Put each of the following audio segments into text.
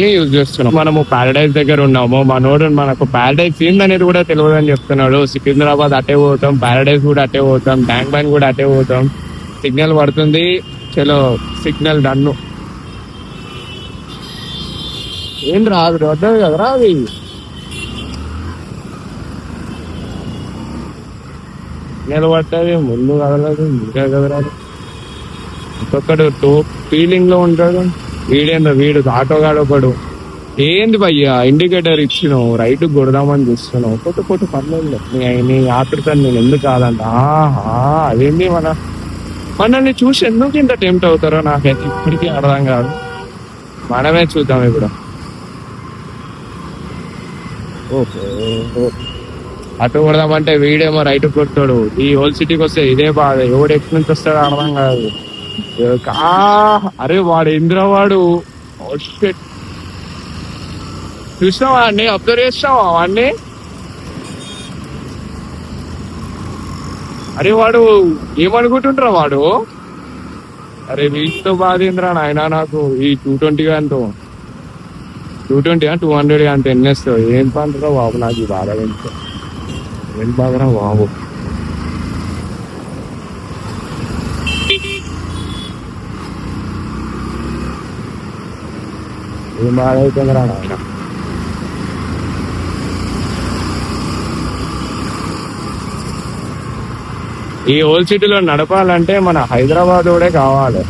Use చేస్తున్నాం. మనము paradise దగ్గర ఉన్నాము. మనోడు మనకు పారడైజ్ ఏంది అనేది కూడా తెలియదు అని చెప్తున్నాడు. సికింద్రాబాద్ అటే పోతాం, పారడైజ్ కూడా అటే పోతాం, ట్యాంక్ బండ్ కూడా అటే పోతాం. సిగ్నల్ పడుతుంది, చలో సిగ్నల్ డన్ను. ఏం రాదు వద్దదు కదరా అది. నిలబట్టది ముందు కదలదు, ఇంకా కదరాదు. ఒక్కొక్కడు ఫీలింగ్ లో ఉంటాడు. వీడేందో వీడు ఆటోగాడొకడు. ఏంది భయ్యా ఇండికేటర్ ఇచ్చినావు, రైట్ కొడదామని చూస్తున్నావు. కొట్టు పర్లేదు, నీ ఆతృతని నేను ఎందుకు కాదంట. అదేంటి మనల్ని చూసి ఎందుకు ఇంత టెంప్ట్ అవుతారో నాకైతే ఇప్పటికీ అర్థం కాదు. మనమే చూద్దాం ఇప్పుడు. ఓకే అటు కొడదామంటే వీడేమో రైట్ కొడతాడు. ఈ హోల్ సిటీకి వస్తే ఇదే బాధ. ఎవడు ఎక్కడి నుంచి వస్తాడో అర్థం కాదు. అరే వాడు ఇంద్రవాడు చూసినావా వాడిని, అబ్జర్వ్ చేసినావా వాడిని? అరే వాడు ఏమనుకుంటుంటారా వాడు? అరే వీటితో బాధేంద్రా నాయన నాకు. ఈ 220 అంతో 220 200 అంత ఎన్నేస్తావు. ఏం పంటరా బాబు నాకు ఈ బాధ. ఏం బాధరా బాబు. ఏం బాధ అవుతుందిరా నాయన. ఈ ఓల్డ్ సిటీలో నడపాలంటే మన హైదరాబాద్ వాడే కావాలి.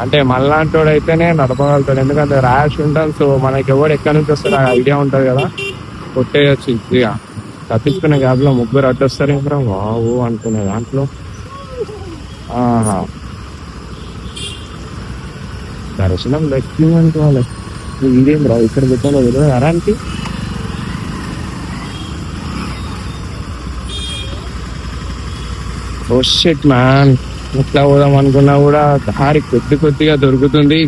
అంటే మళ్ళాంటోడు అయితేనే నడపగలుగుతాడు. ఎందుకంటే ర్యాష్ ఉంటాం. సో మనకి ఎవడు ఎక్కడి నుంచి వస్తాడు ఆ ఐడియా ఉంటుంది కదా, కొట్టేయచ్చు ఇదిగా. తప్పించుకునే గ్యాప్ లో ముగ్గురు అడ్డొస్తారు. ఇంకా వావు అనుకునే దాంట్లో దర్శనం లెక్కింగ్ అనుకోవాలి. ఇదేం రా ఇక్కడ పెట్టాలో తెలియదు అరానికి. ఓ షిట్ మ్యాన్, ఇట్లా పోదాం అనుకున్నా కూడా దారి కొద్దిగా దొరుకుతుంది.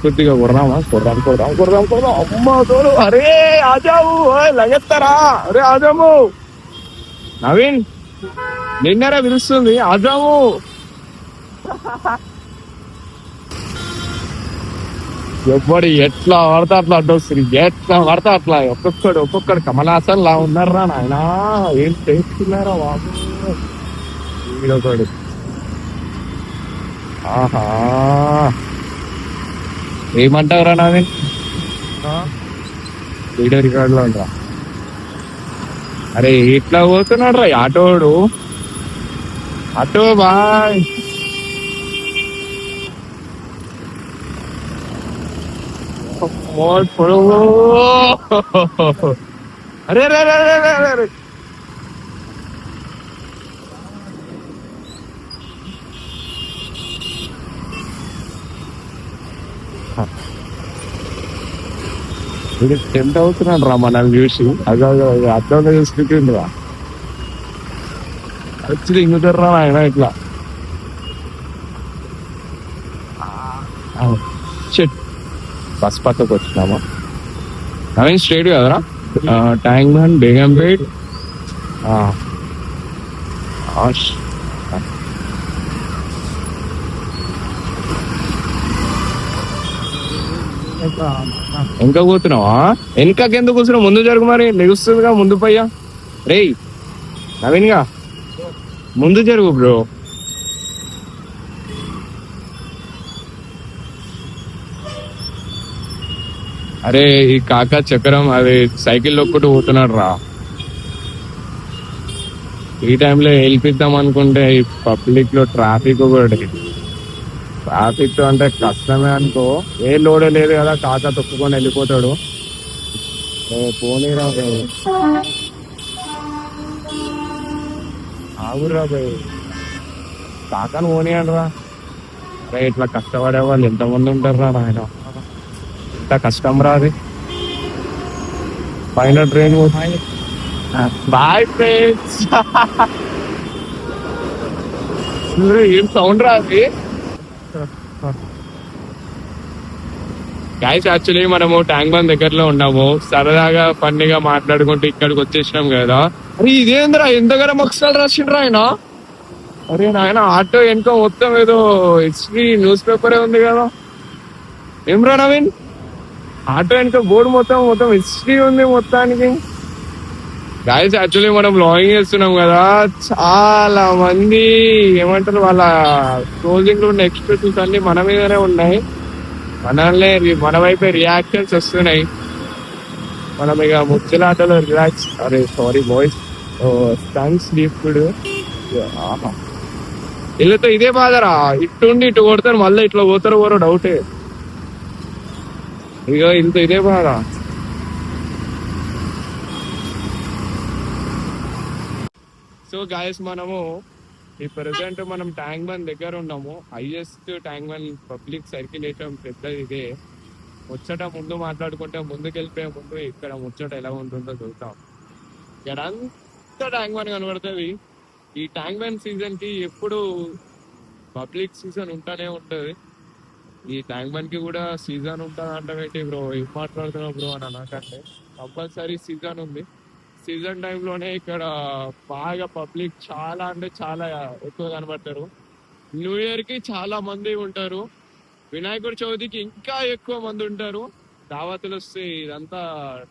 కొద్దిగా కొడదాం. అమ్మ తోడు. అరే ఆజావు లగెత్తారా. అరే ఆజాము నవీన్, నిన్నరా పిలుస్తుంది ఆజాము. ఎవ్వడు ఎట్లా పడతా అట్లా అడ్డొస్తుంది. ఎట్లా పడతా అట్లా ఒక్కొక్కడు కమలాసన్ లా ఉన్నారా నాయన. ఏం చేస్తున్నారా బాబు వీడొకడు. ఆహా ఏమంటావురా నాది వీడియో రికార్డ్ లో ఉండరా. అరే ఇట్లా పోతున్నాడు రా ఆటోడు. Auto bye. అరే రే ఇది టెంప్ట్ అవుతున్నాడు రా మనల్ని చూసి. అదే అర్థంగా చూసుకుంటుండు రా. వచ్చి ఇంగుతారు ఆయన ఇట్లా. బస్ పక్కకు వచ్చినామా నవీన్? స్ట్రైట్ కదరా ట్యాంక్ బండ్ బేగంపేట్. ఇంకా కూతున్నావా? వెనకకెందుకు కూర్చున్నావు? ముందు జరుగు మరి, లెగుస్తుందిగా ముందు పయ్యా. రేయ్ నవీన్ గా ముందు జరుగు బ్రో. అరే ఈ కాకా చక్రం అది సైకిల్ ఒక్కటి పోతున్నాడు రా. ఈ టైంలో వెళ్ళిపిద్దాం అనుకుంటే ఈ పబ్లిక్ లో ట్రాఫిక్ ఒకటి. ట్రాఫిక్ అంటే కష్టమే అనుకో. ఏ లోడే లేదు కదా, కాకా తొక్కుకొని వెళ్ళిపోతాడు. పోనీరా ఆగురా పోయి కాకాను పోనీయండి రా. అరే ఇట్లా కష్టపడే వాళ్ళు ఎంతమంది ఉంటారు రా ఆయన. ఇంత కష్టం రా అది. పైన ట్రైన్ బాయ్ ఫ్రెండ్స్. ఏం సౌండ్ రా అది. గైస్ యాక్చువల్లీ మనము ట్యాంక్ బండ్ దగ్గరలో ఉన్నాము. సరదాగా ఫన్నీగా మాట్లాడుకుంటూ ఇక్కడికి వచ్చేసినాం కదా. అరే ఇదేంద్రా ఎంతగానో మక్సలు రాసిండ్రా ఆయన. అరే నాయన ఆటో వెనుక మొత్తం ఏదో హిస్టరీ న్యూస్ పేపరే ఉంది కదా. ఏం రా నవీన్ ఆటో వెనక బోర్డు మొత్తం హిస్టరీ ఉంది మొత్తానికి. గాయస్ యాక్చువల్లీ మనం బ్లాగింగ్ చేస్తున్నాం కదా, చాలా మంది ఏమంటారు వాళ్ళ క్లోజింగ్ లో ఉన్న ఎక్స్ప్రెషన్స్ అన్ని మన మీదనే ఉన్నాయి. మన వైపే రియాక్షన్స్ వస్తున్నాయి. మనం ఇక ముచ్చలాటలో రిలాక్స్. అరే సారీ బాయ్స్, స్టంగ్ స్లీప్డ్. వీళ్ళతో ఇదే బాధరా, ఇటుండి ఇటు కొడతారు మళ్ళీ ఇట్లా పోతారో పోరో డౌటే. ఇక ఇంత ఇదే బాధ. సో గాయస్ మనము ఈ ప్రెసెంట్ మనం ట్యాంక్ బండ్ దగ్గర ఉన్నాము. Highest tank bund public circulation పెద్దది ఇదే. ముచ్చట ముందు మాట్లాడుకుంటే ముందుకు వెళ్ళిపోయే ముందు ఇక్కడ ముచ్చట ఎలా ఉంటుందో చూద్దాం. ఇక్కడ అంతా ట్యాంక్ బండ్ కనబడుతుంది. ఈ ట్యాంక్ బండ్ సీజన్ కి ఎప్పుడు పబ్లిక్ సీజన్ ఉంటానే ఉంటది. ఈ ట్యాంక్ బండ్ కి కూడా సీజన్ ఉంటుంది అంటే బ్రో ఏం మాట్లాడుతున్నావు బ్రో అని నాకంటే కంపల్సరీ సీజన్ ఉంది. సీజన్ టైంలోనే ఇక్కడ బాగా పబ్లిక్ చాలా అంటే చాలా ఎక్కువ కనబడతారు. న్యూ ఇయర్ కి చాలా మంది ఉంటారు. వినాయకుడి చవితికి ఇంకా ఎక్కువ మంది ఉంటారు. దావతులు వస్తే ఇదంతా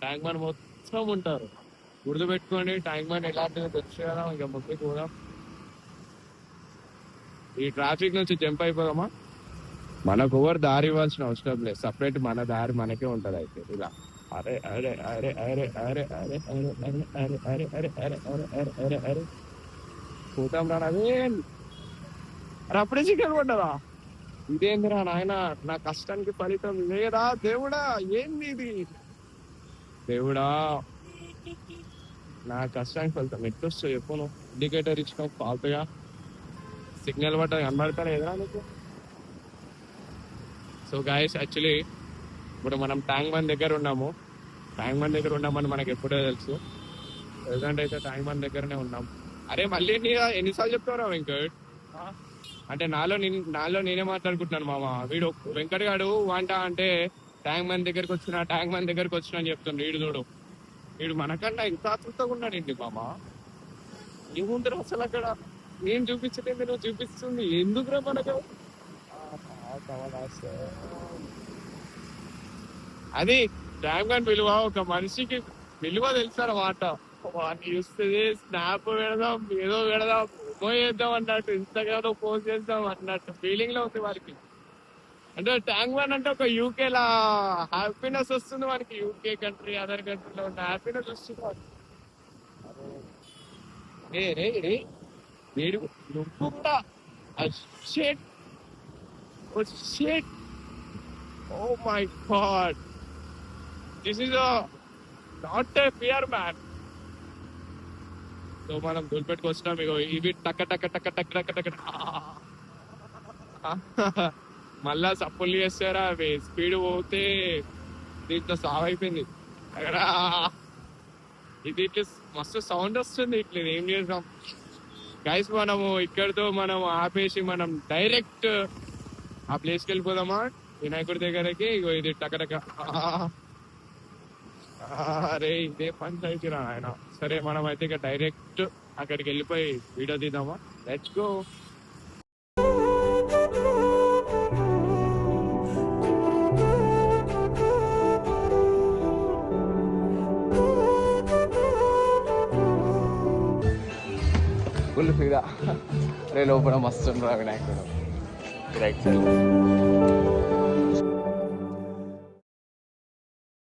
ట్యాంక్ బండ్ మొత్తం ఉంటారు. గుర్తుపెట్టుకోండి, ట్యాంక్ బండ్ ఎలాంటిదో తెచ్చేయాలా. ఇక ముందుకు పోదాం. ఈ ట్రాఫిక్ నుంచి జంప్ అయిపోదామా? మనకు ఎవరు దారి ఇవ్వాల్సిన అవసరం లేదు, సపరేట్ మన దారి మనకే ఉంటది. అయితే ఇలా అరే అరే అరే అరే అరే అరే అరే అరే అరే అరే అరే అరే అరే అరే అరే అరే పోతాం రా నవీన్. అరే అప్పుడే చికెన్ పడ్డదా? ఇదేందిరా నాయన, నా కష్టానికి ఫలితం లేదా దేవుడా? ఏంది ఇది దేవుడా? నా కష్టానికి ఫలితం ఎట్టొస్తో చెప్పును. ఇండికేటర్ ఇచ్చిన ఫాల్తుగా సిగ్నల్ పడ్డ కనబడతానే ఎదురా నీకు. సో గాయస్ యాక్చువల్లీ ఇప్పుడు మనం ట్యాంక్ బండ్ దగ్గర ఉన్నాము. ట్యాంక్ బండ్ దగ్గర ఉన్నామని మనకి ఎప్పుడో తెలుసు. ప్రెసెంట్ అయితే ట్యాంక్ బండ్ దగ్గరనే ఉన్నాం. అరే మళ్ళీ ఎన్నిసార్లు చెప్తావురా వెంకట్? అంటే నాలో నేనే మాట్లాడుకుంటున్నాను మామ. వీడు వెంకట్ గాడు వంట అంటే ట్యాంక్ బండ్ దగ్గరికి వచ్చిన అని చెప్తున్నాడు. వీడు చూడు, వీడు మనకన్నా ఇంత ఆతృతగా ఉన్నాడండి మామ. ఏముంటారు అసలు అక్కడ? నేను చూపించలేదు, నువ్వు చూపిస్తుంది ఎందుకురా మనకు? అది ట్యాంక్ బండ్ విలువ. ఒక మనిషికి విలువ తెలుసన్నమాట. వాడిని చూస్తే స్నాప్ పెడదాం, ఏదో పెడదాం, చేద్దాం అన్నట్టు, ఇన్స్టాగ్రామ్ లో పోస్ట్ చేద్దాం అన్నట్టు ఫీలింగ్ లో ఉంది వారికి. అంటే ట్యాంక్ బండ్ అంటే ఒక యూకే లా హ్యాపీనెస్ వస్తుంది వానికి. యూకే కంట్రీ, అదర్ కంట్రీలో ఉన్న హ్యాపీనెస్ వస్తుంది వారికి. వీడు నువ్వు కూడా oh my god, this is not a fear man. So మనం దులిపెట్టుకు వచ్చినాం. ఇగో ఇవి టక్క టక్క టక్క టక్క టక్క టక్క మళ్ళా సప్పులు చేస్తారా? అవి స్పీడ్ పోతే దీంట్లో సావ్ అయిపోయింది అక్కడ. ఇది ఇట్లా మస్తు సౌండ్ వస్తుంది. ఇట్లా ఏం చేద్దాం గైస్? మనము ఇక్కడితో మనం ఆపేసి మనం డైరెక్ట్ ఆ ప్లేస్కి వెళ్ళిపోదామా వినాయకుడి దగ్గరకి. ఇగో ఇది టకటక. అరే ఇదే పంచాయతీ రా ఆయన. సరే మనం అయితే ఇక డైరెక్ట్ అక్కడికి వెళ్ళిపోయి వీడియో తీద్దామా? Let's go. ఫుల్ ఫీదా రే లోపల మస్తు రా వినాయకుడు రైట్ సైడ్.